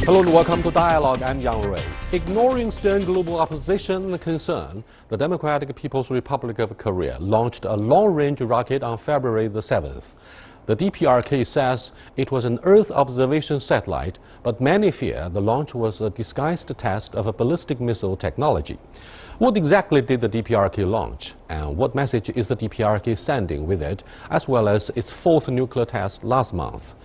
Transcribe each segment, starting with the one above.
Hello and welcome to Dialogue. I'm Yang Rui. Ignoring stern global opposition and concern, the Democratic People's Republic of Korea launched a long-range rocket on February the 7th. The DPRK says it was an Earth observation satellite, but many fear the launch was a disguised test of a ballistic missile technology. What exactly did the DPRK launch, and what message is the DPRK sending with it, as well as its fourth nuclear test last month?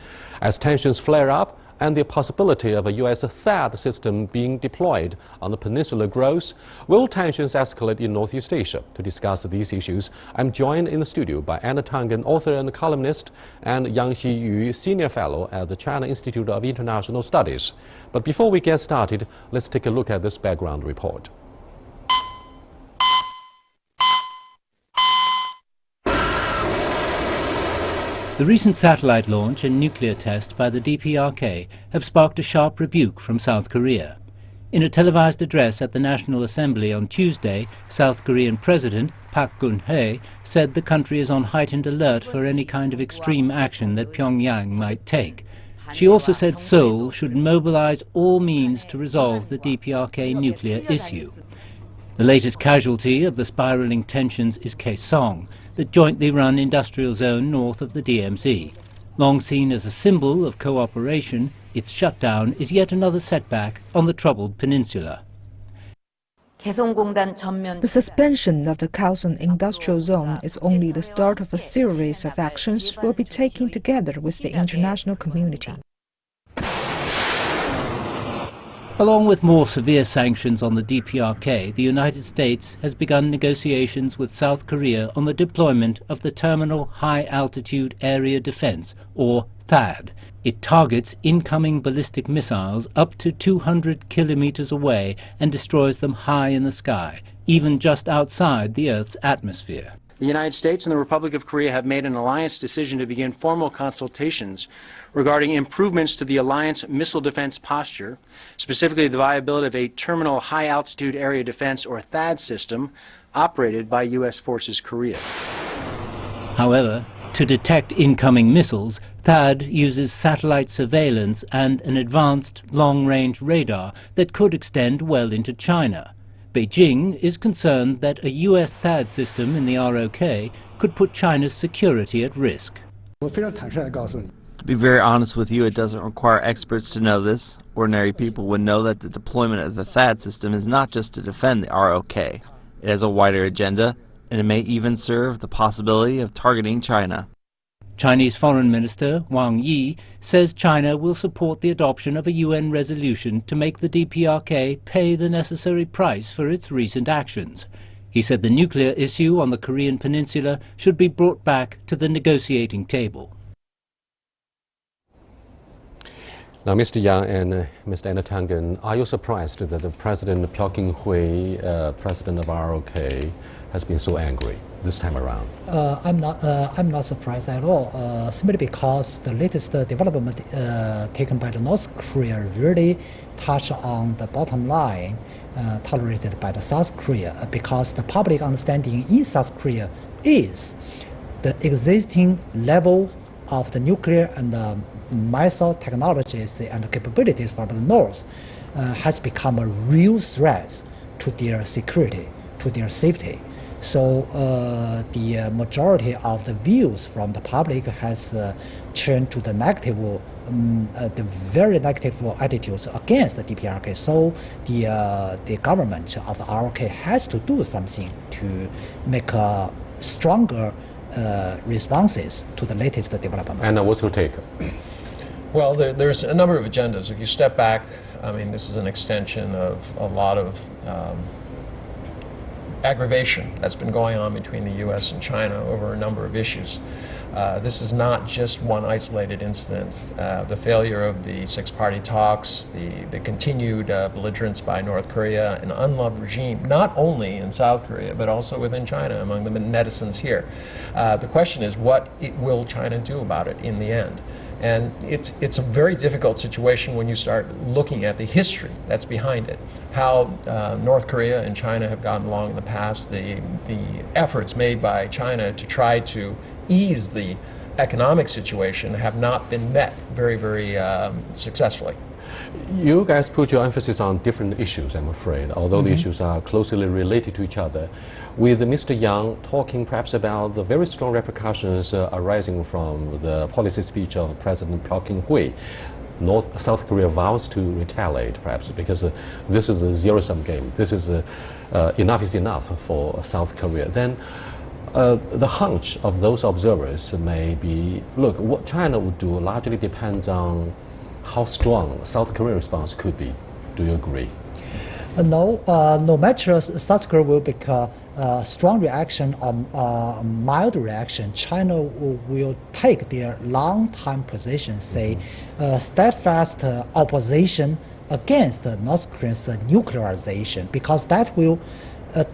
As tensions flare up, and the possibility of a U.S. THAAD system being deployed on the peninsula grows, will tensions escalate in Northeast Asia? To discuss these issues, I'm joined in the studio by Anna Tangen, author and columnist, and Yang Xiyu, senior fellow at the China Institute of International Studies. But before we get started, let's take a look at this background report. The recent satellite launch and nuclear test by the DPRK have sparked a sharp rebuke from South Korea. In a televised address at the National Assembly on Tuesday, South Korean President Park Geun-hye said the country is on heightened alert for any kind of extreme action that Pyongyang might take. She also said Seoul should mobilize all means to resolve the DPRK nuclear issue. The latest casualty of the spiraling tensions is Kaesong, the jointly run industrial zone north of the DMZ. Long seen as a symbol of cooperation, its shutdown is yet another setback on the troubled peninsula. The suspension of the Kaesong industrial zone is only the start of a series of actions we'll be taking together with the international community. Along with more severe sanctions on the DPRK, the United States has begun negotiations with South Korea on the deployment of the Terminal High Altitude Area Defense, or THAAD. It targets incoming ballistic missiles up to 200 kilometers away and destroys them high in the sky, even just outside the Earth's atmosphere. The United States and the Republic of Korea have made an alliance decision to begin formal consultations regarding improvements to the alliance missile defense posture, specifically the viability of a terminal high-altitude area defense, or THAAD system, operated by U.S. Forces Korea. However, to detect incoming missiles, THAAD uses satellite surveillance and an advanced long-range radar that could extend well into China. Beijing is concerned that a U.S. THAAD system in the ROK could put China's security at risk. To be very honest with you, it doesn't require experts to know this. Ordinary people would know that the deployment of the THAAD system is not just to defend the ROK. It has a wider agenda, and it may even serve the possibility of targeting China. Chinese Foreign Minister Wang Yi says China will support the adoption of a UN resolution to make the DPRK pay the necessary price for its recent actions. He said the nuclear issue on the Korean peninsula should be brought back to the negotiating table. Now, Mr. Yang and Mr. Anna Tangen, are you surprised that the President Park Geun-hye, President of ROK, has been so angry this time around? I'm not surprised at all, simply because the latest development taken by the North Korea really touch on the bottom line tolerated by the South Korea, because the public understanding in South Korea is the existing level of the nuclear and the missile technologies and capabilities from the North has become a real threat to their security, to their safety. So the majority of the views from the public has turned to the negative, the very negative attitudes against the DPRK. So the government of the ROK has to do something to make stronger responses to the latest development. And what's your take? Well, there's a number of agendas. If you step back, I mean, this is an extension of a lot of aggravation that's been going on between the U.S. and China over a number of issues. This is not just one isolated incident. The failure of the six-party talks, the continued belligerence by North Korea, an unloved regime, not only in South Korea, but also within China, among the netizens here. The question is, what will China do about it in the end? And it's a very difficult situation when you start looking at the history that's behind it. How North Korea and China have gotten along in the past, the efforts made by China to try to ease the economic situation have not been met very, very successfully. You guys put your emphasis on different issues, I'm afraid, although the issues are closely related to each other. With Mr. Yang talking perhaps about the very strong repercussions arising from the policy speech of President Park Geun-hye, South Korea vows to retaliate, perhaps, because this is a zero-sum game. This is enough is enough for South Korea. Then the hunch of those observers may be, look, what China would do largely depends on how strong South Korean response could be. Do you agree? No, no matter South Korea will make a strong reaction or mild reaction, China will take their long-time position, say steadfast opposition against North Korea's nuclearization, because that will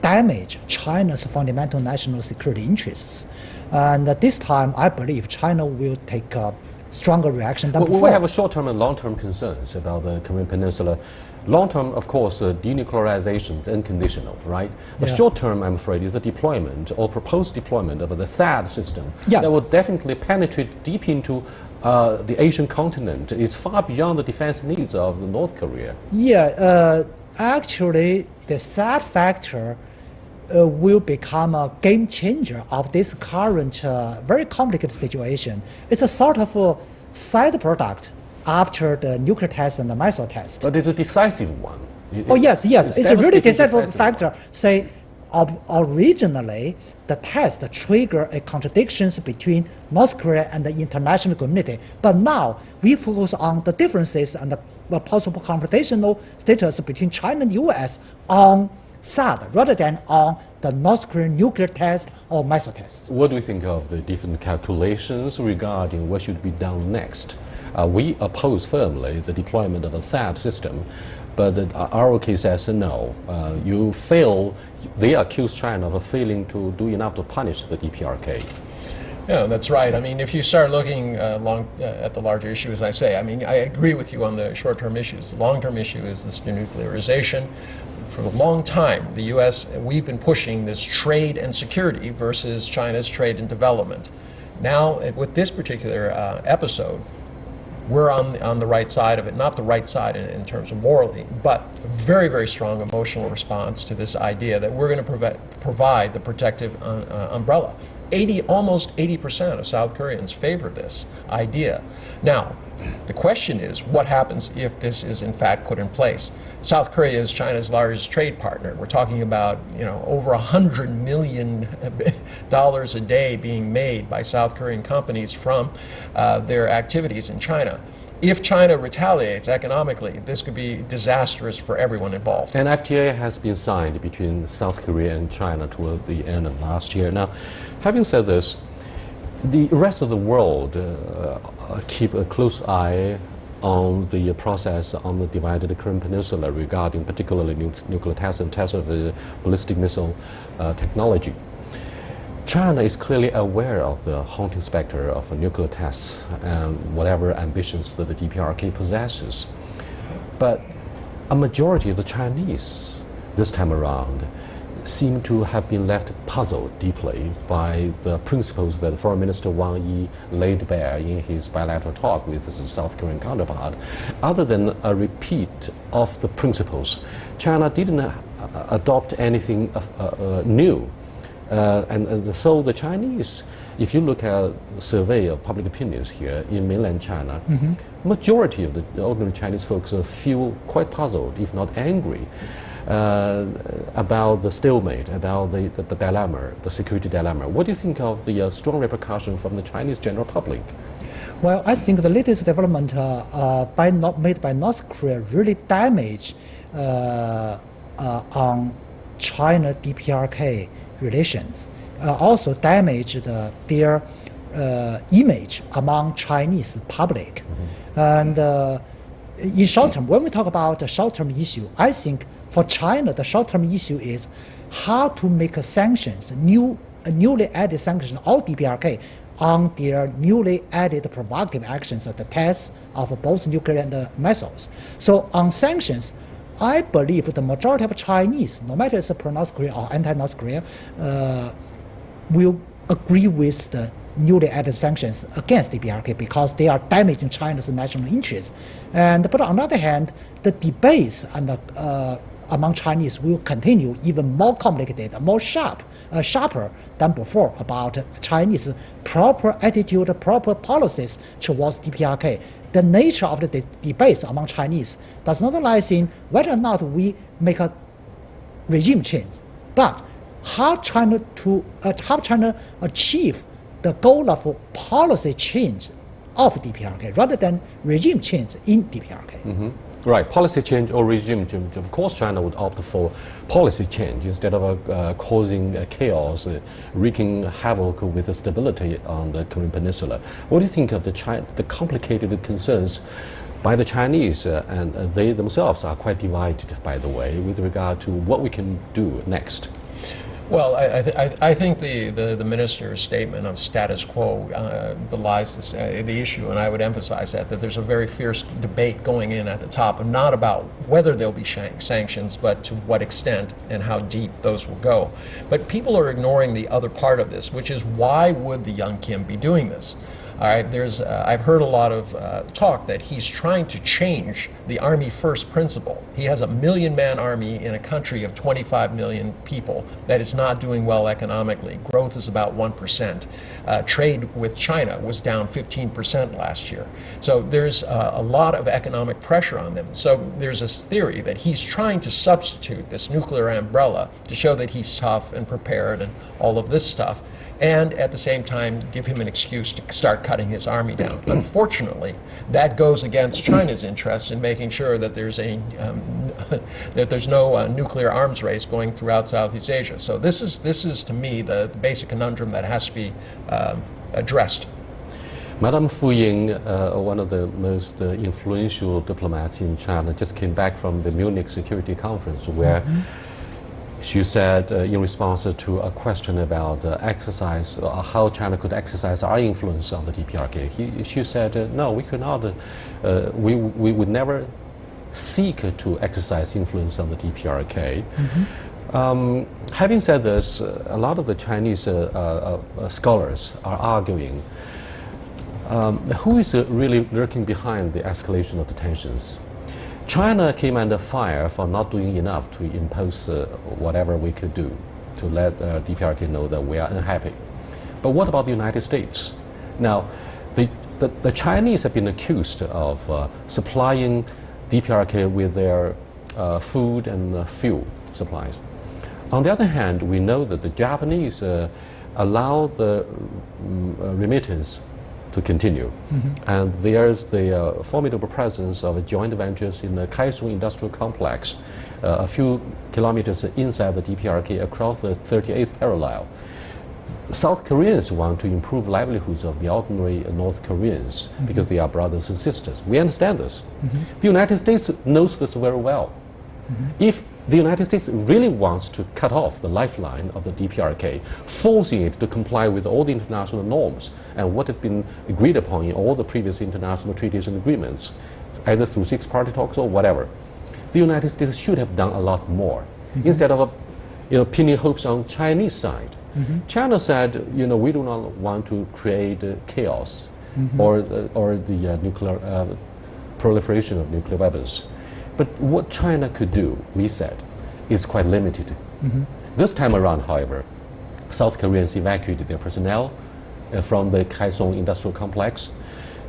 damage China's fundamental national security interests. And this time, I believe China will take a stronger reaction than before. We have a short-term and long-term concerns about the Korean Peninsula. Long-term, of course, denuclearization is unconditional, right? The short-term, I'm afraid, is the deployment or proposed deployment of the THAAD system that will definitely penetrate deep into the Asian continent. It's far beyond the defense needs of North Korea. Yeah, actually, the THAAD factor will become a game changer of this current very complicated situation. It's a sort of a side product after the nuclear test and the missile test. But it's a decisive one. Yes. It's a really decisive factor. Say, originally, the test triggered a contradictions between North Korea and the international community. But now, we focus on the differences and the possible confrontational status between China and U.S. on THAAD rather than on the North Korean nuclear test or missile test. What do you think of the different calculations regarding what should be done next? We oppose firmly the deployment of a THAAD system, but the ROK says no. They accuse China of failing to do enough to punish the DPRK. Yeah, that's right. I mean, if you start looking at the larger issue, as I say, I mean, I agree with you on the short-term issues. The long-term issue is this denuclearization. For a long time, the U.S., we've been pushing this trade and security versus China's trade and development. Now, with this particular episode, we're on the right side of it, not the right side in terms of morally, but a very, very strong emotional response to this idea that we're going to provide the protective umbrella. Almost 80% of South Koreans favor this idea. Now, the question is, what happens if this is in fact put in place? South Korea is China's largest trade partner. We're talking about, over $100 million a day being made by South Korean companies from their activities in China. If China retaliates economically, this could be disastrous for everyone involved. An FTA has been signed between South Korea and China toward the end of last year. Now, having said this, the rest of the world keep a close eye on the process on the divided Korean Peninsula regarding particularly nuclear tests and tests of ballistic missile technology. China is clearly aware of the haunting specter of nuclear tests and whatever ambitions that the DPRK possesses. But a majority of the Chinese this time around seem to have been left puzzled deeply by the principles that Foreign Minister Wang Yi laid bare in his bilateral talk with his South Korean counterpart. Other than a repeat of the principles, China didn't adopt anything new. And so the Chinese, if you look at a survey of public opinions here in mainland China, majority of the ordinary Chinese folks feel quite puzzled, if not angry, about the stalemate, about the dilemma, the security dilemma. What do you think of the strong repercussion from the Chinese general public? Well, I think the latest development made by North Korea really damage on China DPRK relations, also damaged their image among Chinese public. And in short term, when we talk about the short-term issue, I think for China, the short-term issue is how to make sanctions, newly added sanctions, all DPRK, on their newly added provocative actions of the tests of both nuclear and missiles. So on sanctions, I believe the majority of Chinese, no matter it's pro-North Korea or anti-North Korea, will agree with the newly added sanctions against DPRK because they are damaging China's national interests. But on the other hand, the debates among Chinese will continue even more complicated, more sharper than before about Chinese proper attitude, proper policies towards DPRK. The nature of the debates among Chinese does not lie in whether or not we make a regime change, but how China achieve the goal of policy change of DPRK rather than regime change in DPRK. Right, policy change or regime change. Of course, China would opt for policy change instead of causing chaos, wreaking havoc with the stability on the Korean Peninsula. What do you think of the complicated concerns by the Chinese, and they themselves are quite divided, by the way, with regard to what we can do next? Well, I think the minister's statement of status quo belies the issue, and I would emphasize that there's a very fierce debate going in at the top, and not about whether there'll be sanctions, but to what extent and how deep those will go. But people are ignoring the other part of this, which is why would the young Kim be doing this? All right, I've heard a lot of talk that he's trying to change the Army First principle. He has a 1 million-man army in a country of 25 million people that is not doing well economically. Growth is about 1%. Trade with China was down 15% last year. So there's a lot of economic pressure on them. So there's this theory that he's trying to substitute this nuclear umbrella to show that he's tough and prepared and all of this stuff, and at the same time give him an excuse to start cutting his army down. Unfortunately, that goes against China's interest in making sure that there's no nuclear arms race going throughout Southeast Asia. So this is to me the basic conundrum that has to be addressed. Madame Fu Ying, one of the most influential diplomats in China, just came back from the Munich Security Conference where she said, in response to a question about how China could exercise our influence on the DPRK, she said, no, we could not, we would never seek to exercise influence on the DPRK. Having said this, a lot of the Chinese scholars are arguing, who is really lurking behind the escalation of the tensions? China came under fire for not doing enough to impose whatever we could do to let DPRK know that we are unhappy. But what about the United States? Now, the Chinese have been accused of supplying DPRK with their food and fuel supplies. On the other hand, we know that the Japanese allow the remittance to continue. And there's the formidable presence of joint ventures in the Kaesong Industrial Complex, a few kilometers inside the DPRK across the 38th parallel. South Koreans want to improve livelihoods of the ordinary North Koreans because they are brothers and sisters. We understand this. The United States knows this very well. If the United States really wants to cut off the lifeline of the DPRK, forcing it to comply with all the international norms and what had been agreed upon in all the previous international treaties and agreements, either through six-party talks or whatever, the United States should have done a lot more. Instead of pinning hopes on Chinese side. China said, we do not want to create chaos or the nuclear proliferation of nuclear weapons. But what China could do, we said, is quite limited. This time around, however, South Koreans evacuated their personnel from the Kaesong Industrial Complex.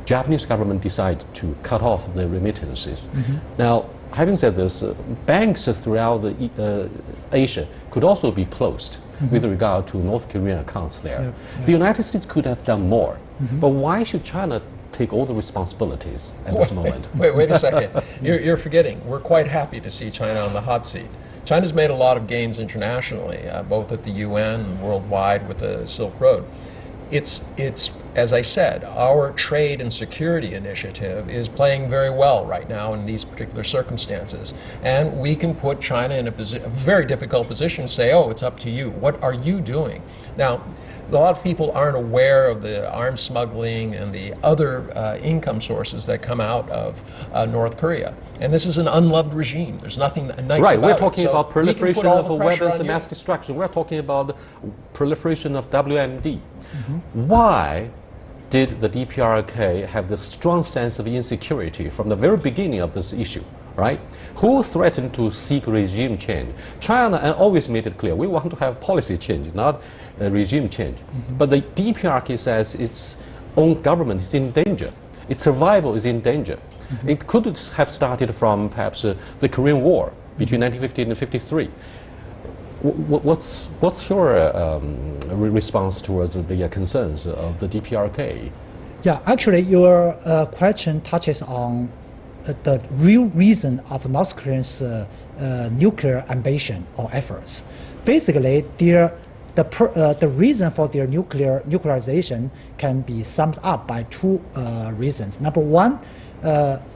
Japanese government decided to cut off the remittances. Now, having said this, banks throughout Asia could also be closed with regard to North Korean accounts there. The United States could have done more. But why should China take all the responsibilities at this moment? Wait a second. You're forgetting. We're quite happy to see China on the hot seat. China's made a lot of gains internationally, both at the UN and worldwide with the Silk Road. It's, as I said, our trade and security initiative is playing very well right now in these particular circumstances. And we can put China in a very difficult position and say, oh, it's up to you. What are you doing? Now, a lot of people aren't aware of the arms smuggling and the other income sources that come out of North Korea. And this is an unloved regime. There's nothing nice about it. Right, we're talking So about we can put proliferation all of the pressure weapons on and you. mass destruction. We're talking about proliferation of WMD. Why did the DPRK have this strong sense of insecurity from the very beginning of this issue, right? Who threatened to seek regime change? China always made it clear, we want to have policy change, not regime change. But the DPRK says its own government is in danger. Its survival is in danger. It could have started from perhaps the Korean War between 1915 and 53. What's your response towards the concerns of the DPRK? Yeah, actually, your question touches on the real reason of North Korea's nuclear ambition or efforts. Basically, the reason for their nuclearization can be summed up by two reasons. Number one,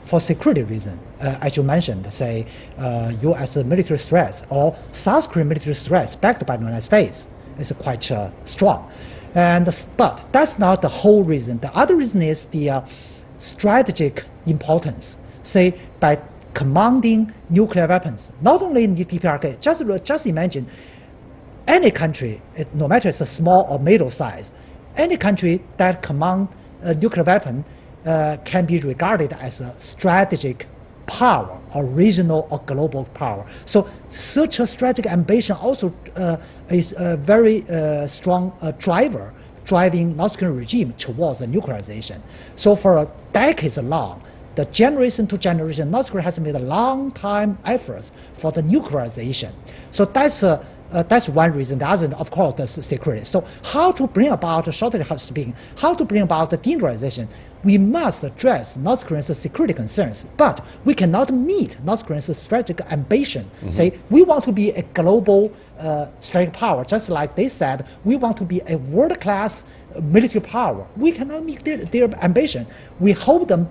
for security reason, as you mentioned, say U.S. military threats or South Korean military threats backed by the United States is quite strong. But that's not the whole reason. The other reason is the strategic importance. Say by commanding nuclear weapons, not only in the DPRK. Just imagine any country, no matter it's a small or middle size, any country that command a nuclear weapon can be regarded as a strategic power, or regional or global power. So such a strategic ambition also is a very strong driver driving North Korean regime towards the nuclearization. So for decades long, the generation to generation, North Korea has made a long time efforts for the nuclearization. So that's one reason. The other, of course, the security. So how to bring about, shortly speaking, how to bring about the denuclearization? We must address North Korea's security concerns, but we cannot meet North Korea's strategic ambition. Say, we want to be a global strategic power, just like they said, we want to be a world-class military power. We cannot meet their ambition. We hold them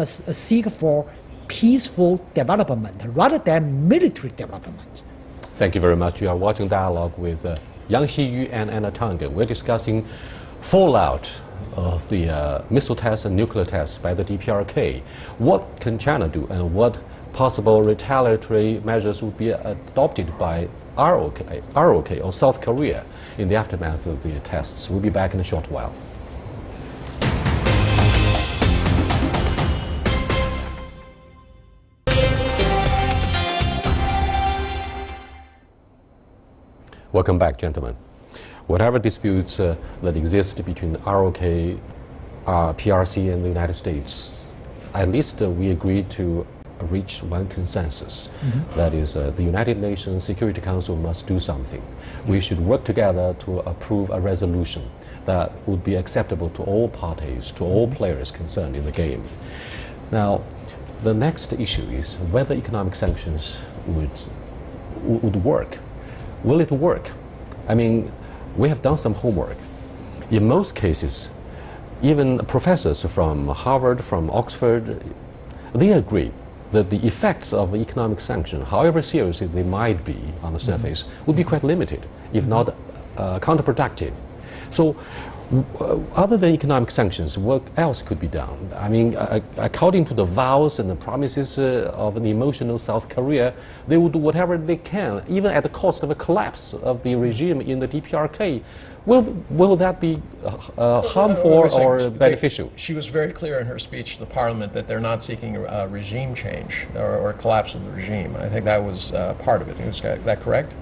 seek for peaceful development rather than military development. Thank you very much. You are watching Dialogue with Yang Xiyu and Anna Tang. We're discussing fallout of the missile tests and nuclear tests by the DPRK. What can China do, and what possible retaliatory measures would be adopted by ROK or South Korea in the aftermath of the tests? We'll be back in a short while. Welcome back, gentlemen. Whatever disputes that exist between ROK, PRC, and the United States, at least we agreed to reach one consensus. That is, the United Nations Security Council must do something. We should work together to approve a resolution that would be acceptable to all parties, to all players concerned in the game. Now, the next issue is whether economic sanctions would work. Will it work? I mean, we have done some homework. In most cases, even professors from Harvard, from Oxford, they agree that the effects of economic sanction, however serious they might be on the surface, would be quite limited, if not counterproductive. So, other than economic sanctions, what else could be done? I mean, according to the vows and the promises of an emotional South Korea, they will do whatever they can, even at the cost of a collapse of the regime in the DPRK. Will that be harmful or beneficial? She was very clear in her speech to the parliament that they're not seeking a regime change or collapse of the regime. I think that was part of it. Is that correct?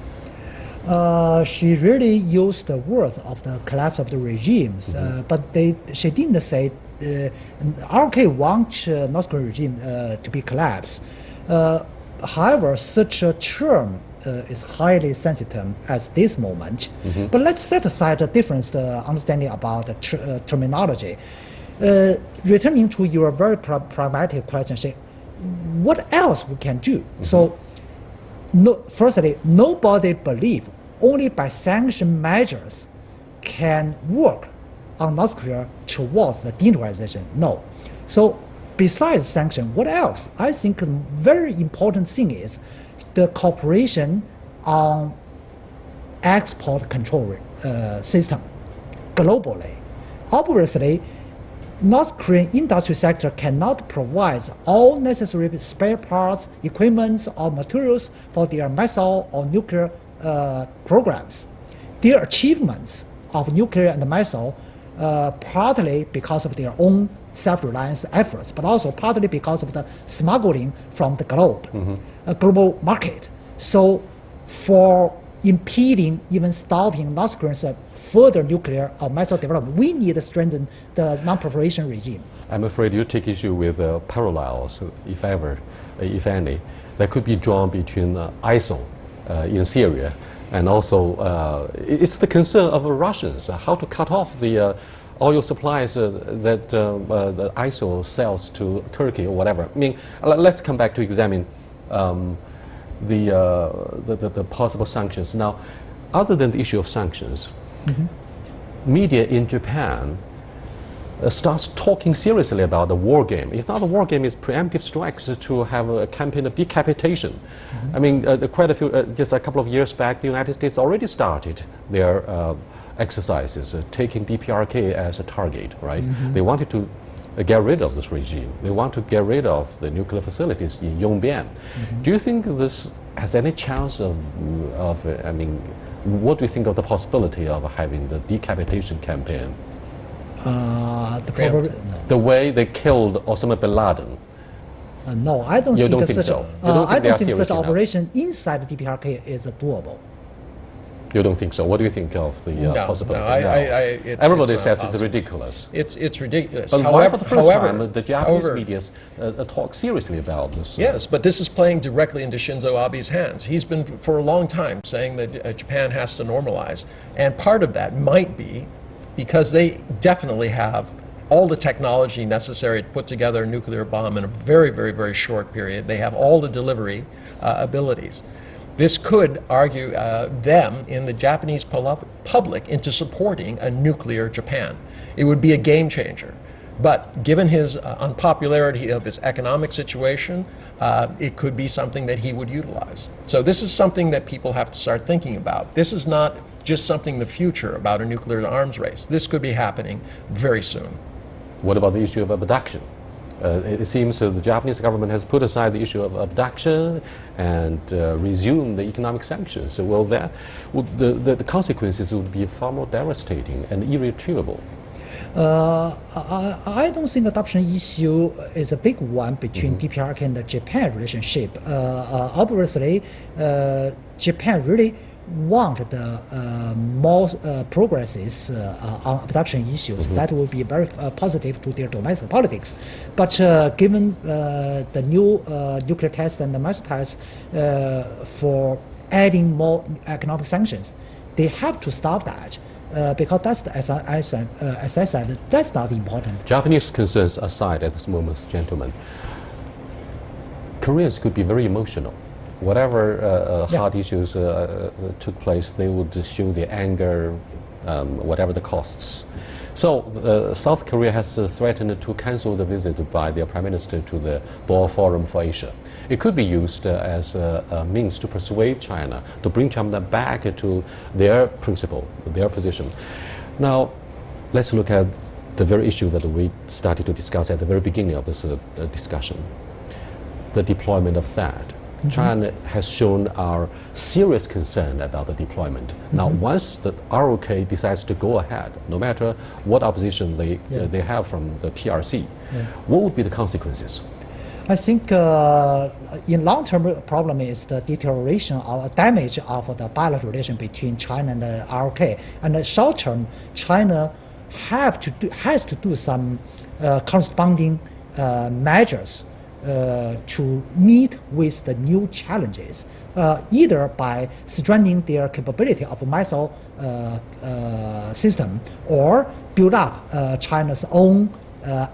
She really used the words of the collapse of the regimes, but she didn't say RK wants North Korean regime to be collapsed. However, such a term is highly sensitive at this moment. But let's set aside the different understanding about the terminology. Returning to your very pragmatic question, say, what else we can do? So, firstly, nobody believes only by sanction measures can work on North Korea towards the denuclearization. No. So besides sanction, what else? I think a very important thing is the cooperation on export control system. globally. Obviously, North Korean industry sector cannot provide all necessary spare parts, equipment, or materials for their missile or nuclear programs. Their achievements of nuclear and missile, partly because of their own self-reliance efforts, but also partly because of the smuggling from the globe, global market. So for impeding, even stopping North Korea's further nuclear or missile development, we need to strengthen the non-proliferation regime. I'm afraid you take issue with parallels, if ever, if any, that could be drawn between ISIL in Syria and also it's the concern of the Russians, how to cut off the oil supplies that the ISIL sells to Turkey or whatever. I mean, let's come back to examine the possible sanctions. Now, other than the issue of sanctions, media in Japan starts talking seriously about the war game. If not a war game, it's preemptive strikes to have a campaign of decapitation. I mean, quite a few, just a couple of years back, the United States already started their exercises, taking DPRK as a target, right? They wanted to get rid of this regime. They want to get rid of the nuclear facilities in Yongbyon. Do you think this has any chance of, I mean, what do you think of the possibility of having the decapitation campaign? The way they killed Osama bin Laden. No, I don't you think, don't think such, so. You don't I don't think serious such enough. operation inside the DPRK is doable. You don't think so? What do you think of the possibility? Everybody says it's ridiculous. It's ridiculous. But why for the first time the Japanese however, media talk seriously about this? Yes, but this is playing directly into Shinzo Abe's hands. He's been for a long time saying that Japan has to normalize. And part of that might be because they definitely have all the technology necessary to put together a nuclear bomb in a very, very, very short period. They have all the delivery abilities. This could argue them in the Japanese public into supporting a nuclear Japan. It would be a game changer. But given his unpopularity of his economic situation, it could be something that he would utilize. So this is something that people have to start thinking about. This is not just something in the future about a nuclear arms race. This could be happening very soon. What about the issue of abduction? It seems the Japanese government has put aside the issue of abduction and resumed the economic sanctions. So, well, that would, the consequences would be far more devastating and irretrievable. I don't think the adoption issue is a big one between DPRK and the Japan relationship. Obviously, Japan really want the more progresses on abduction issues. That will be very positive to their domestic politics. But given the new nuclear test and the missile test for adding more economic sanctions, they have to stop that. Because that's, as I said, that's not important. Japanese concerns aside at this moment, gentlemen, Koreans could be very emotional. Whatever hard issues took place, they would show their anger, whatever the costs. So South Korea has threatened to cancel the visit by their Prime Minister to the Boer Forum for Asia. It could be used as a means to persuade China, to bring China back to their principle, their position. Now, let's look at the very issue that we started to discuss at the very beginning of this discussion, the deployment of THAAD. China has shown our serious concern about the deployment. Now, once the ROK decides to go ahead, no matter what opposition they have from the PRC, what would be the consequences? I think in long-term problem is the deterioration or damage of the bilateral relation between China and the ROK. And the short-term, China has to do some corresponding measures to meet with the new challenges, either by strengthening their capability of missile system or build up China's own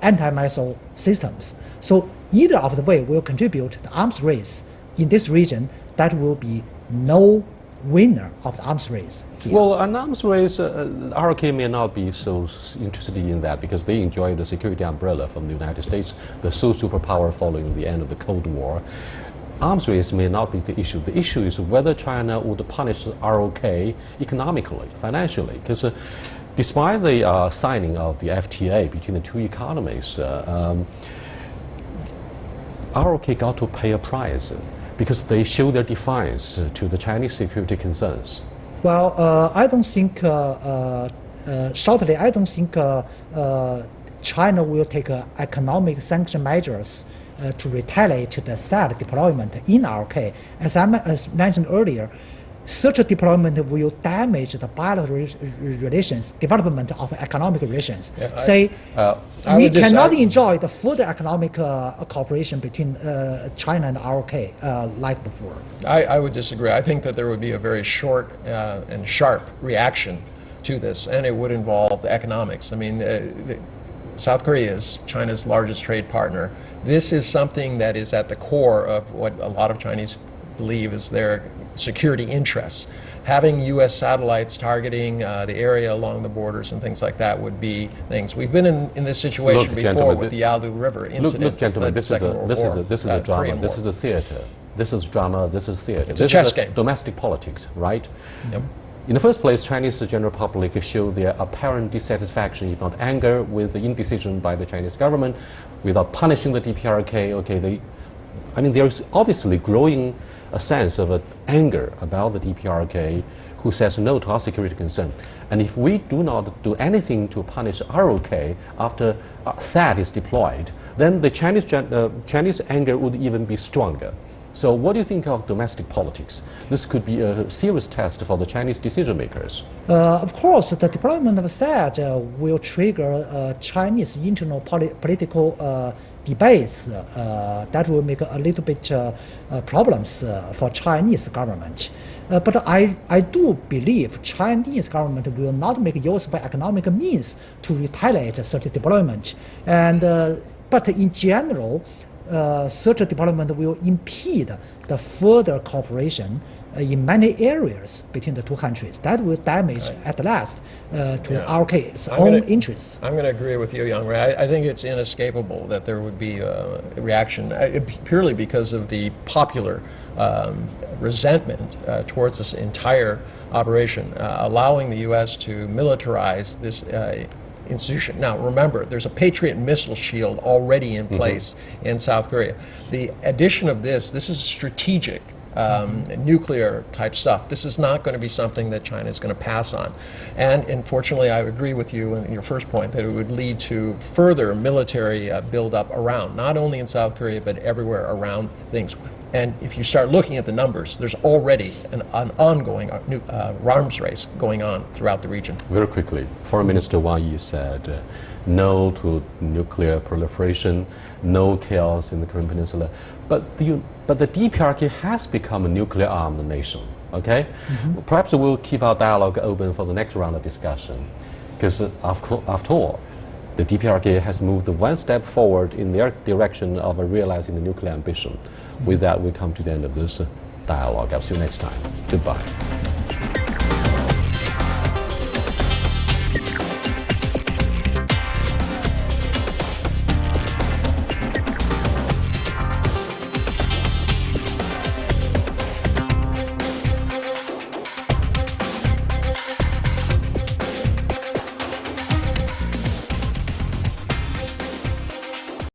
anti-missile systems. So either of the way will contribute to the arms race in this region. That will be no winner of the arms race here. Well, an arms race, ROK may not be so interested in that because they enjoy the security umbrella from the United States, the sole superpower following the end of the Cold War. Arms race may not be the issue. The issue is whether China would punish ROK economically, financially, because Despite the signing of the FTA between the two economies, ROK got to pay a price because they show their defiance to the Chinese security concerns. Well, I don't think, shortly, I don't think China will take economic sanction measures to retaliate the THAAD deployment in ROK. As mentioned earlier, such a deployment will damage the bilateral relations, development of economic relations. Yeah, we cannot enjoy the further economic cooperation between China and ROK like before. I would disagree. I think that there would be a very short and sharp reaction to this, and it would involve the economics. I mean, South Korea is China's largest trade partner. This is something that is at the core of what a lot of Chinese believe is their security interests. Having U.S. satellites targeting the area along the borders and things like that would be things. We've been in this situation before with the Yalu River incident. Look, gentlemen, this is a drama. This is a theater. This is drama. This is theater. It's a chess game. Domestic politics, right? Yep. In the first place, Chinese general public show their apparent dissatisfaction, if not anger, with the indecision by the Chinese government, without punishing the DPRK. Okay, there's obviously growing a sense of anger about the DPRK, who says no to our security concern. And if we do not do anything to punish ROK after THAAD is deployed, then the Chinese anger would even be stronger. So what do you think of domestic politics? This could be a serious test for the Chinese decision makers. Of course, the deployment of THAAD will trigger Chinese internal political debates that will make a little bit problems for Chinese government. But I do believe Chinese government will not make use of economic means to retaliate such deployment. And but in general, such a development will impede the further cooperation in many areas between the two countries. That will damage at last to ROK's own interests. I'm going to agree with you, Yang Rui. I think it's inescapable that there would be a reaction purely because of the popular resentment towards this entire operation, allowing the U.S. to militarize this institution. Now, remember, there's a Patriot missile shield already in place in South Korea. The addition of this is strategic nuclear type stuff. This is not going to be something that China is going to pass on. And unfortunately, I agree with you in your first point that it would lead to further military buildup around, not only in South Korea, but everywhere around things. And if you start looking at the numbers, there's already an ongoing arms race going on throughout the region. Very quickly, Foreign Minister Wang Yi said no to nuclear proliferation, no chaos in the Korean Peninsula. But the DPRK has become a nuclear-armed nation, okay? Perhaps we'll keep our dialogue open for the next round of discussion, because after all, the DPRK has moved one step forward in their direction of realizing the nuclear ambition. With that, we come to the end of this dialogue. I'll see you next time. Goodbye.